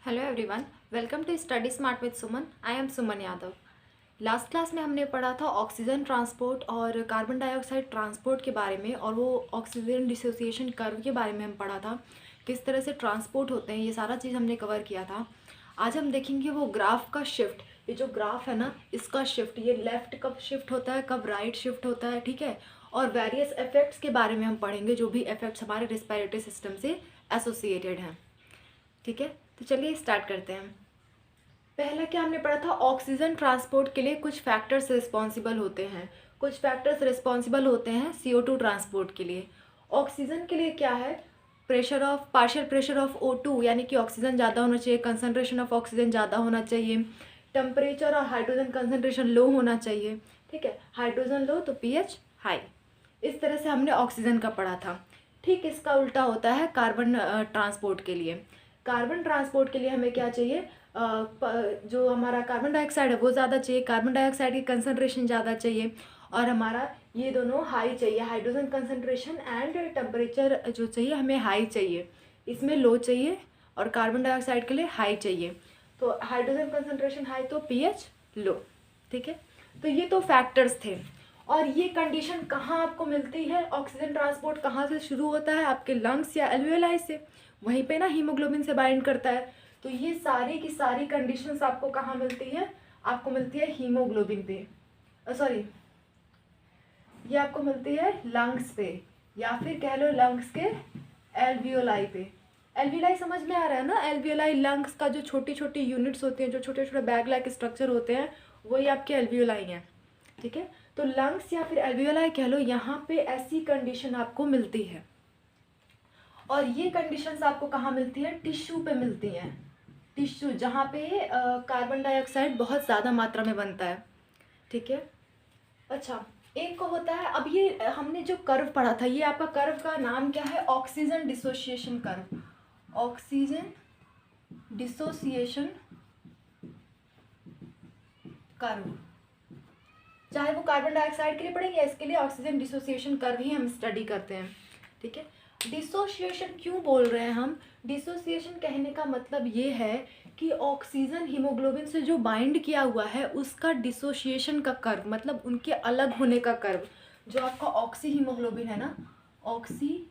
Hello everyone, welcome to study smart with Suman. I am Suman Yadav. Last class में हमने पढ़ा था ऑक्सीजन ट्रांसपोर्ट और कार्बन डाइऑक्साइड ट्रांसपोर्ट के बारे में, और वो ऑक्सीजन डिसोसिएशन कर्व के बारे में हम पढ़ा था, किस तरह से ट्रांसपोर्ट होते हैं। ये सारा चीज़ हमने कवर किया था। आज हम देखेंगे वो ग्राफ का शिफ्ट। ये जो ग्राफ है ना, इसका शिफ्ट, ये लेफ़्ट कब शिफ्ट होता है, कब राइट शिफ्ट होता है, ठीक है। और वेरियस इफेक्ट्स के बारे में हम पढ़ेंगे, जो भी इफेक्ट्स हमारे रिस्पिरेटरी सिस्टम से एसोसिएटेड हैं, ठीक है। तो चलिए स्टार्ट करते हैं। पहला क्या हमने पढ़ा था, ऑक्सीजन ट्रांसपोर्ट के लिए कुछ फैक्टर्स रिस्पॉन्सिबल होते हैं। कुछ फैक्टर्स रिस्पॉन्सिबल होते हैं CO2 ट्रांसपोर्ट के लिए। ऑक्सीजन के लिए क्या है, पार्शियल प्रेशर ऑफ O2, यानी कि ऑक्सीजन ज़्यादा होना चाहिए, कंसनट्रेशन ऑफ ऑक्सीजन ज़्यादा होना चाहिए, टेम्परेचर और हाइड्रोजन कंसनट्रेशन लो होना चाहिए, ठीक है। हाइड्रोजन लो तो pH हाई। इस तरह से हमने ऑक्सीजन का पढ़ा था। ठीक इसका उल्टा होता है कार्बन ट्रांसपोर्ट के लिए। कार्बन ट्रांसपोर्ट के लिए हमें क्या चाहिए, जो हमारा कार्बन डाइऑक्साइड है वो ज़्यादा चाहिए, कार्बन डाइऑक्साइड की कंसनट्रेशन ज़्यादा चाहिए, और हमारा ये दोनों हाई चाहिए, हाइड्रोजन कंसनट्रेशन एंड टेम्परेचर जो चाहिए हमें हाई चाहिए। इसमें लो चाहिए और कार्बन डाइऑक्साइड के लिए हाई चाहिए। तो हाइड्रोजन कंसनट्रेशन हाई तो pH लो, ठीक है। तो ये तो फैक्टर्स थे। और ये कंडीशन कहाँ आपको मिलती है, ऑक्सीजन ट्रांसपोर्ट कहाँ से शुरू होता है, आपके लंग्स या एल्वियोलाई से, वहीं पे ना हीमोग्लोबिन से बाइंड करता है। तो ये सारी की सारी कंडीशंस आपको कहाँ मिलती है, आपको मिलती है हीमोग्लोबिन पे, सॉरी, ये आपको मिलती है लंग्स पे, या फिर कह लो लंग्स के एल्वियोलाई पे। एल्वियोलाई समझ में आ रहा है ना, एल्वियोलाई लंग्स का जो छोटी छोटी यूनिट्स होती हैं, जो छोटे छोटे बैग लाइक स्ट्रक्चर होते हैं, वही आपके एल्वियोलाई हैं, ठीक है। तो लंग्स या फिर एल्वियोलाई कह लो, यहाँ पे ऐसी कंडीशन आपको मिलती है। और ये कंडीशंस आपको कहाँ मिलती है, टिश्यू पे मिलती हैं। टिश्यू जहाँ पे कार्बन डाइऑक्साइड बहुत ज़्यादा मात्रा में बनता है, ठीक है। अच्छा, एक को होता है, अब ये हमने जो कर्व पढ़ा था, ये आपका कर्व का नाम क्या है, oxygen dissociation curve. Oxygen dissociation curve, चाहे वो कार्बन डाइऑक्साइड के लिए पढ़ेंगे या इसके लिए ऑक्सीजन डिसोसिएशन कर्व ही हम स्टडी करते हैं, ठीक है। डिसोसिएशन क्यों बोल रहे हैं हम, डिसोसिएशन कहने का मतलब ये है कि ऑक्सीजन हीमोग्लोबिन से जो बाइंड किया हुआ है उसका डिसोसिएशन का कर्व, मतलब उनके अलग होने का कर्व। जो आपका ऑक्सी हीमोग्लोबिन है ना, ऑक्सी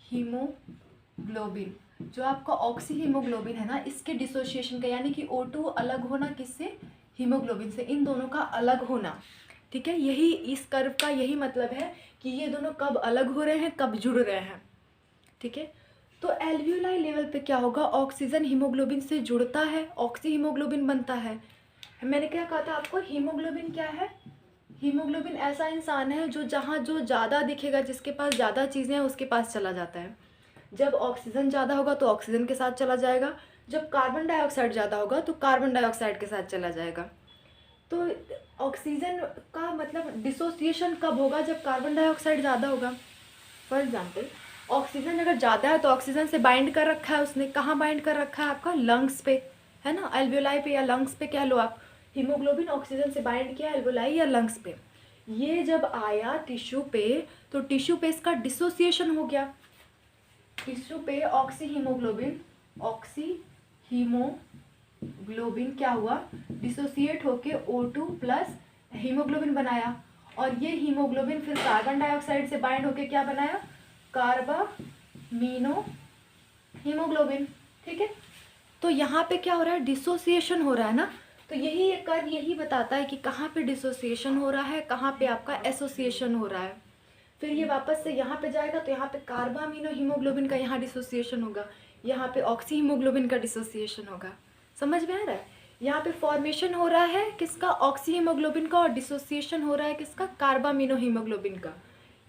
हीमोग्लोबिन, जो आपका ऑक्सी हीमोग्लोबिन है ना, इसके डिसोसिएशन का, यानी कि O2 अलग होना किससे, हीमोग्लोबिन से, इन दोनों का अलग होना, ठीक है। यही इस कर्व का यही मतलब है कि ये दोनों कब अलग हो रहे हैं, कब जुड़ रहे हैं, ठीक है। तो एल्वियोलाई लेवल पे क्या होगा, ऑक्सीजन हीमोग्लोबिन से जुड़ता है, ऑक्सी हीमोग्लोबिन बनता है। मैंने क्या कहा था आपको, हीमोग्लोबिन क्या है, हीमोग्लोबिन ऐसा इंसान है जो जहाँ जो ज़्यादा दिखेगा, जिसके पास ज़्यादा चीज़ें हैं उसके पास चला जाता है। जब ऑक्सीजन ज़्यादा होगा तो ऑक्सीजन के साथ चला जाएगा, जब कार्बन डाइऑक्साइड ज़्यादा होगा तो कार्बन डाइऑक्साइड के साथ चला जाएगा। तो ऑक्सीजन का मतलब डिसोसिएशन कब होगा, जब कार्बन डाइऑक्साइड ज़्यादा होगा। फॉर एग्जांपल, ऑक्सीजन अगर ज़्यादा है तो ऑक्सीजन से बाइंड कर रखा है उसने, कहाँ बाइंड कर रखा है, आपका लंग्स पे, है ना, एल्वियोलाई पे या लंग्स पे कह लो आप। हीमोग्लोबिन ऑक्सीजन से बाइंड किया एल्वियोलाई या लंग्स पे। ये जब आया टिश्यू पे, तो टिश्यू पे इसका डिसोसिएशन हो गया। टिश्यू पे ऑक्सी हीमोग्लोबिन क्या हुआ, डिसोसिएट होके O2 प्लस हीमोग्लोबिन बनाया, और ये हीमोग्लोबिन फिर कार्बन डाइऑक्साइड से बाइंड होके क्या बनाया, कार्बामीनो हीमोग्लोबिन, ठीक है। तो यहाँ पे क्या हो रहा है, डिसोसिएशन हो रहा है ना। तो यही एक कर्व यही बताता है कि कहाँ पे डिसोसिएशन हो रहा है, कहाँ पे आपका एसोसिएशन हो रहा है। फिर ये वापस से यहाँ पे जाएगा तो यहाँ पे कार्बामीनो हीमोग्लोबिन का यहाँ डिसोसिएशन होगा, यहाँ पे ऑक्सी हीमोग्लोबिन का डिसोसिएशन होगा। समझ में आ रहा है, यहाँ पे फॉर्मेशन हो रहा है किसका, ऑक्सी हीमोग्लोबिन का, और डिसोसिएशन हो रहा है किसका, कार्बामीनो हीमोग्लोबिन का।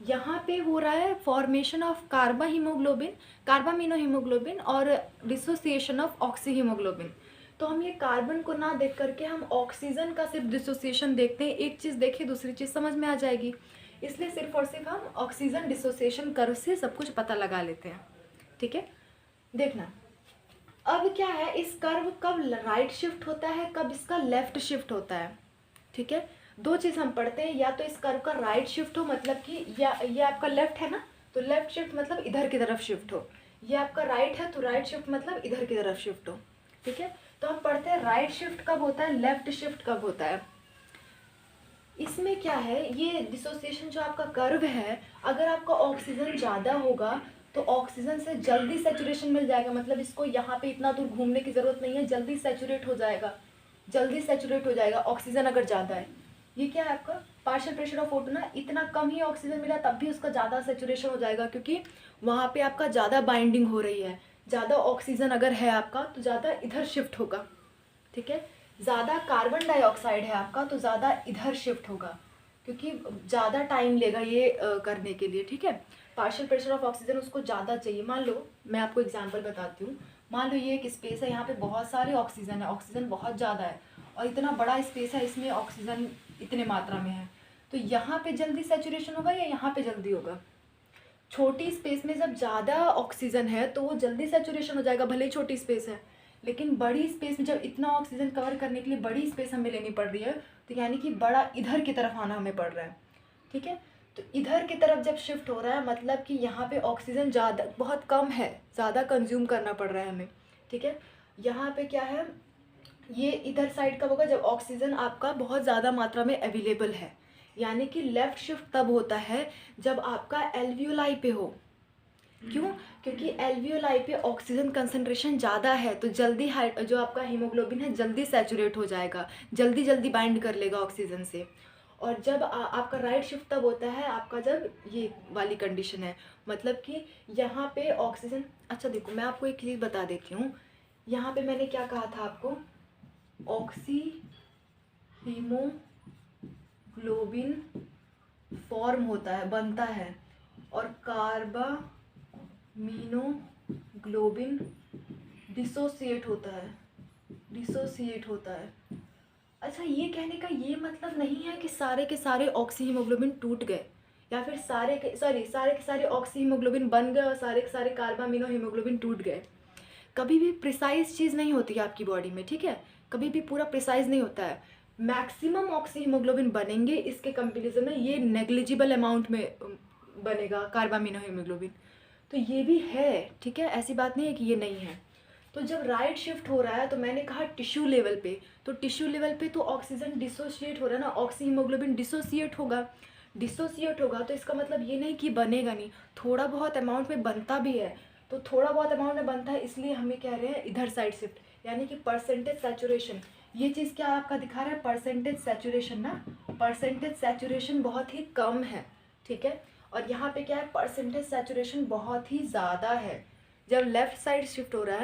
यहाँ पे हो रहा है फॉर्मेशन ऑफ कार्बामीनो हीमोग्लोबिन और डिसोसिएशन ऑफ ऑक्सी हीमोग्लोबिन। तो हम ये कार्बन को ना देख करके हम ऑक्सीजन का सिर्फ डिसोसिएशन देखते हैं, एक चीज़ देखें दूसरी चीज़ समझ में आ जाएगी, इसलिए सिर्फ और सिर्फ हम ऑक्सीजन डिसोसिएशन कर्व से सब कुछ पता लगा लेते हैं, ठीक है। देखना अब क्या है, इस कर्व कब राइट शिफ्ट होता है, कब इसका लेफ्ट शिफ्ट होता है, ठीक है। दो चीज़ हम पढ़ते हैं, या तो इस कर्व का राइट शिफ्ट हो, मतलब कि या ये आपका लेफ्ट है ना, तो लेफ्ट शिफ्ट मतलब इधर की तरफ शिफ्ट हो, ये आपका राइट है तो राइट शिफ्ट मतलब इधर की तरफ शिफ्ट हो, ठीक है। तो हम पढ़ते हैं राइट शिफ्ट कब होता है, लेफ्ट शिफ्ट कब होता है। इसमें क्या है, ये डिसोसिएशन जो आपका कर्व है, अगर आपका ऑक्सीजन ज़्यादा होगा तो ऑक्सीजन से जल्दी सेचुरेशन मिल जाएगा, मतलब इसको यहाँ पे इतना दूर घूमने की ज़रूरत नहीं है, जल्दी सेचुरेट हो जाएगा, जल्दी सेचुरेट हो जाएगा ऑक्सीजन अगर ज़्यादा है। ये क्या है आपका पार्शियल प्रेशर ऑफ O2 ना, इतना कम ही ऑक्सीजन मिला तब भी उसका ज़्यादा सेचुरेशन हो जाएगा, क्योंकि वहाँ पे आपका ज़्यादा बाइंडिंग हो रही है, ज़्यादा ऑक्सीजन अगर है आपका तो ज़्यादा इधर शिफ्ट होगा, ठीक है। ज़्यादा कार्बन डाइऑक्साइड है आपका तो ज़्यादा इधर शिफ्ट होगा, क्योंकि ज़्यादा टाइम लेगा ये करने के लिए, ठीक है। पार्शियल प्रेशर ऑफ ऑक्सीजन उसको ज़्यादा चाहिए। मान लो मैं आपको एग्जांपल बताती हूँ, मान लो ये एक स्पेस है, यहाँ पे बहुत सारे ऑक्सीजन है, ऑक्सीजन बहुत ज़्यादा है और इतना बड़ा स्पेस है, इसमें ऑक्सीजन इतने मात्रा में है, तो यहाँ पे जल्दी सेचुरेशन होगा या यहाँ पे जल्दी होगा। छोटी स्पेस में जब ज़्यादा ऑक्सीजन है तो वो जल्दी सेचुरेशन हो जाएगा, भले ही छोटी स्पेस है, लेकिन बड़ी स्पेस में जब इतना ऑक्सीजन कवर करने के लिए बड़ी स्पेस हमें लेनी पड़ रही है, तो यानी कि बड़ा इधर की तरफ आना हमें पड़ रहा है, ठीक है। तो इधर की तरफ जब शिफ्ट हो रहा है मतलब कि यहाँ पे ऑक्सीजन ज़्यादा बहुत कम है, ज़्यादा कंज्यूम करना पड़ रहा है हमें, ठीक है। यहाँ पे क्या है, ये इधर साइड कब होगा, जब ऑक्सीजन आपका बहुत ज़्यादा मात्रा में अवेलेबल है, यानी कि लेफ़्ट शिफ्ट तब होता है जब आपका एल्वियोलाई पे हो। क्यों, क्योंकि एल्वियोलाई पे ऑक्सीजन कंसंट्रेशन ज़्यादा है, तो जल्दी जो आपका हीमोग्लोबिन है जल्दी सैचुरेट हो जाएगा, जल्दी जल्दी बाइंड कर लेगा ऑक्सीजन से। और जब आपका राइट शिफ्ट तब होता है आपका जब ये वाली कंडीशन है, मतलब कि यहाँ पे ऑक्सीजन, अच्छा देखो मैं आपको एक चीज़ बता देती हूँ, यहाँ पे मैंने क्या कहा था आपको, ऑक्सी हीमोग्लोबिन फॉर्म होता है, बनता है, और कार्बामीनोग्लोबिन डिसोसिएट होता है। अच्छा, ये कहने का ये मतलब नहीं है कि सारे के सारे ऑक्सी हीमोग्लोबिन टूट गए, या फिर सारे के सारे ऑक्सी हीमोग्लोबिन बन गए और सारे के सारे कार्बामीनो हीमोग्लोबिन टूट गए। कभी भी प्रिसाइज चीज़ नहीं होती है आपकी बॉडी में, ठीक है, कभी भी पूरा प्रिसाइज नहीं होता है। मैक्सिमम ऑक्सी हीमोग्लोबिन बनेंगे, इसके कंपेरिजन में ये नेग्लिजिबल अमाउंट में बनेगा कार्बामीनो हीमोग्लोबिन, तो ये भी है, ठीक है, ऐसी बात नहीं है कि ये नहीं है। तो जब राइट शिफ्ट हो रहा है तो मैंने कहा टिश्यू लेवल पे, तो टिश्यू लेवल पे तो ऑक्सीजन डिसोसिएट हो रहा है ना, ऑक्सी हीमोग्लोबिन डिसोसिएट होगा तो इसका मतलब ये नहीं कि बनेगा नहीं, थोड़ा बहुत अमाउंट में बनता भी है, तो थोड़ा बहुत अमाउंट में बनता है, इसलिए हमें कह रहे हैं इधर साइड शिफ्ट, यानी कि परसेंटेज सैचुरेशन। ये चीज़ क्या आपका दिखा रहा है, परसेंटेज सैचुरेशन ना, परसेंटेज सैचुरेशन बहुत ही कम है, ठीक है। और यहाँ पे क्या है, परसेंटेज सैचुरेशन बहुत ही ज़्यादा है। जब लेफ़्ट साइड शिफ्ट हो रहा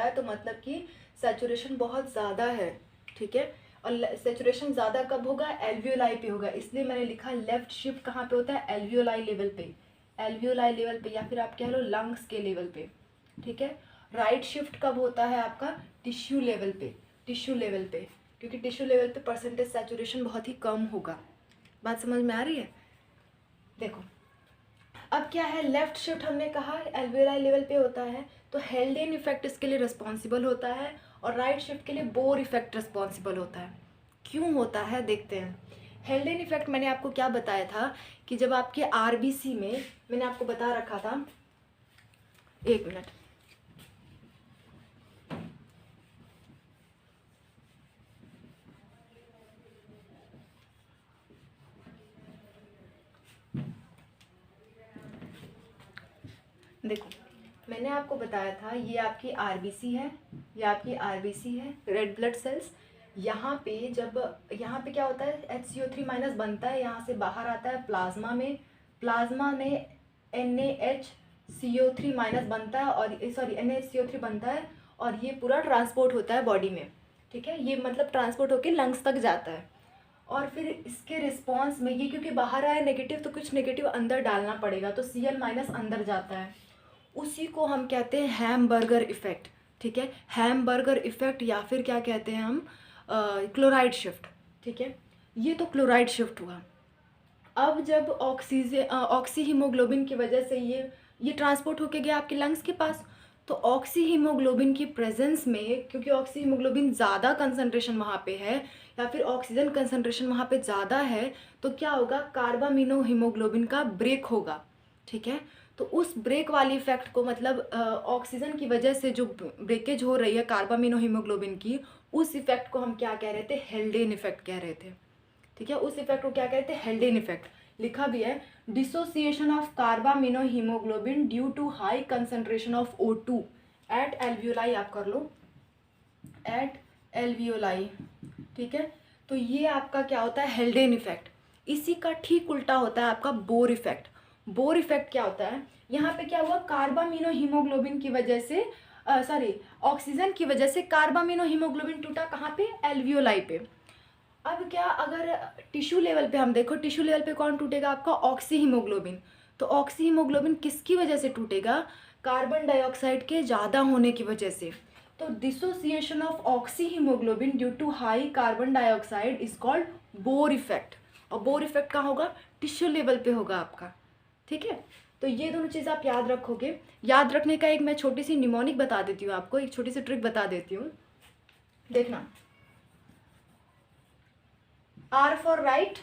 है तो मतलब कि सैचुरेशन बहुत ज़्यादा है, ठीक है। और सैचुरेशन ज़्यादा कब होगा, एल्वियोलाई पे होगा, इसलिए मैंने लिखा लेफ़्ट शिफ्ट कहाँ पे होता है, एल्वियोलाई लेवल पे, या फिर आप कह लो लंग्स के लेवल पे, ठीक है। राइट शिफ्ट कब होता है आपका, टिश्यू लेवल पे, क्योंकि टिश्यू लेवल पे परसेंटेज सैचुरेशन बहुत ही कम होगा। बात समझ में आ रही है। देखो अब क्या है, लेफ्ट शिफ्ट हमने कहा एल्वियोलाई लेवल पे होता है, तो हेल्डेन इफेक्ट इसके लिए रिस्पॉन्सिबल होता है, और राइट शिफ्ट के लिए बोर इफेक्ट रिस्पॉन्सिबल होता है। क्यों होता है देखते हैं। हेल्डेन इफेक्ट मैंने आपको क्या बताया था कि जब आपके आरबीसी में, मैंने आपको बता रखा था, एक मिनट, देखो मैंने आपको बताया था ये आपकी आरबीसी है, रेड ब्लड सेल्स। यहाँ पे क्या होता है, HCO3 माइनस बनता है, यहाँ से बाहर आता है प्लाज्मा में NaHCO3 माइनस बनता है, और NaHCO3 बनता है, और ये पूरा ट्रांसपोर्ट होता है बॉडी में, ठीक है, ये मतलब ट्रांसपोर्ट होकर लंग्स तक जाता है। और फिर इसके रिस्पॉन्स में ये क्योंकि बाहर आया नेगेटिव, तो कुछ नेगेटिव अंदर डालना पड़ेगा, तो Cl माइनस अंदर जाता है, उसी को हम कहते हैं हैमबर्गर इफ़ेक्ट, ठीक है, हैमबर्गर इफ़ेक्ट, या फिर क्या कहते हैं हम, क्लोराइड शिफ्ट, ठीक है। ये तो क्लोराइड शिफ्ट हुआ। अब जब ऑक्सी हीमोग्लोबिन की वजह से ये ट्रांसपोर्ट होके गया आपके लंग्स के पास, तो ऑक्सी हीमोग्लोबिन की प्रेजेंस में, क्योंकि ऑक्सी हीमोग्लोबिन ज़्यादा कंसंट्रेशन वहाँ पे है, या फिर ऑक्सीजन कंसंट्रेशन वहाँ पे ज़्यादा है, तो क्या होगा, कार्बामीनो हीमोग्लोबिन का ब्रेक होगा, ठीक है। तो उस ब्रेक वाली इफेक्ट को मतलब ऑक्सीजन की वजह से जो ब्रेकेज हो रही है कार्बामिनोहीमोग्लोबिन की, उस इफेक्ट को हम क्या कह रहे थे, हेल्डेन इफेक्ट कह रहे थे। ठीक है, उस इफेक्ट को क्या कहते हैं, हेल्डेन इफेक्ट। लिखा भी है, dissociation of carbaminohaemoglobin due to high concentration of O2 at alveoli, आप कर लो एट एल्वियोलाई। ठीक है, तो ये आपका क्या होता है, हेल्डेन इफेक्ट। इसी का ठीक उल्टा होता है आपका बोर इफेक्ट। बोर इफेक्ट क्या होता है, यहाँ पे क्या हुआ, कार्बामिनोहीमोग्लोबिन की वजह से ऑक्सीजन की वजह से कार्बामिनोहीमोग्लोबिन टूटा, कहाँ पे, एल्वियोलाई पे। अब क्या, अगर टिश्यू लेवल पे हम देखो, टिश्यू लेवल पे कौन टूटेगा, आपका ऑक्सी हीमोग्लोबिन। तो ऑक्सी हीमोग्लोबिन किसकी वजह से टूटेगा, कार्बन डाइऑक्साइड के ज़्यादा होने की वजह से। तो dissociation of oxyhaemoglobin due to high carbon dioxide is called Bohr effect. और बोर इफेक्ट कहाँ होगा, टिश्यू लेवल पे होगा आपका। ठीक है, तो ये दोनों चीज़ आप याद रखोगे। याद रखने का एक मैं छोटी सी निमोनिक बता देती हूँ आपको, एक छोटी सी ट्रिक बता देती हूँ, देखना। आर फॉर राइट,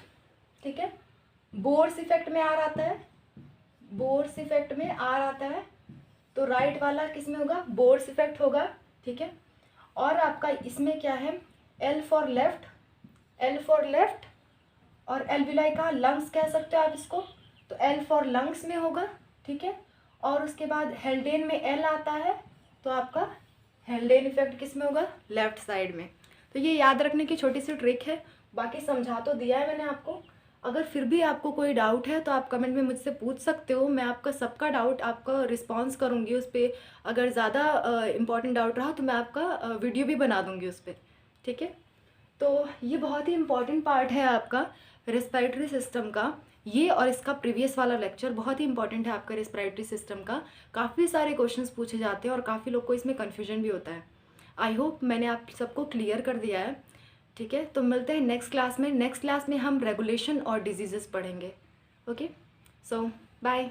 ठीक है, बोर्स इफेक्ट में आर आता है, बोर्स इफेक्ट में आर आता है, तो राइट वाला किस में होगा, बोर्स इफेक्ट होगा। ठीक है, और आपका इसमें क्या है, L for left, L for left, और एल्विलाई का लंग्स कह सकते हो आप इसको, तो एल फॉर लंग्स में होगा। ठीक है, और उसके बाद हेल्डेन में एल आता है, तो आपका हेल्डेन इफेक्ट किस में होगा, लेफ्ट साइड में। तो ये याद रखने की छोटी सी ट्रिक है, बाकी समझा तो दिया है मैंने आपको। अगर फिर भी आपको कोई डाउट है तो आप कमेंट में मुझसे पूछ सकते हो, मैं आपका सबका डाउट आपका रिस्पॉन्स करूँगी उस पर। अगर ज़्यादा इम्पॉर्टेंट डाउट रहा तो मैं आपका वीडियो भी बना दूँगी उस पर। ठीक है, तो ये बहुत ही इम्पॉर्टेंट पार्ट है आपका रेस्पिरेटरी सिस्टम का, ये और इसका प्रीवियस वाला लेक्चर बहुत ही इंपॉर्टेंट है आपका रेस्पिरेटरी सिस्टम का। काफ़ी सारे क्वेश्चंस पूछे जाते हैं और काफ़ी लोग को इसमें कन्फ्यूजन भी होता है। आई होप मैंने आप सबको क्लियर कर दिया है। ठीक है, तो मिलते हैं नेक्स्ट क्लास में। नेक्स्ट क्लास में हम रेगुलेशन और डिजीज़ेस पढ़ेंगे। ओके, सो बाय।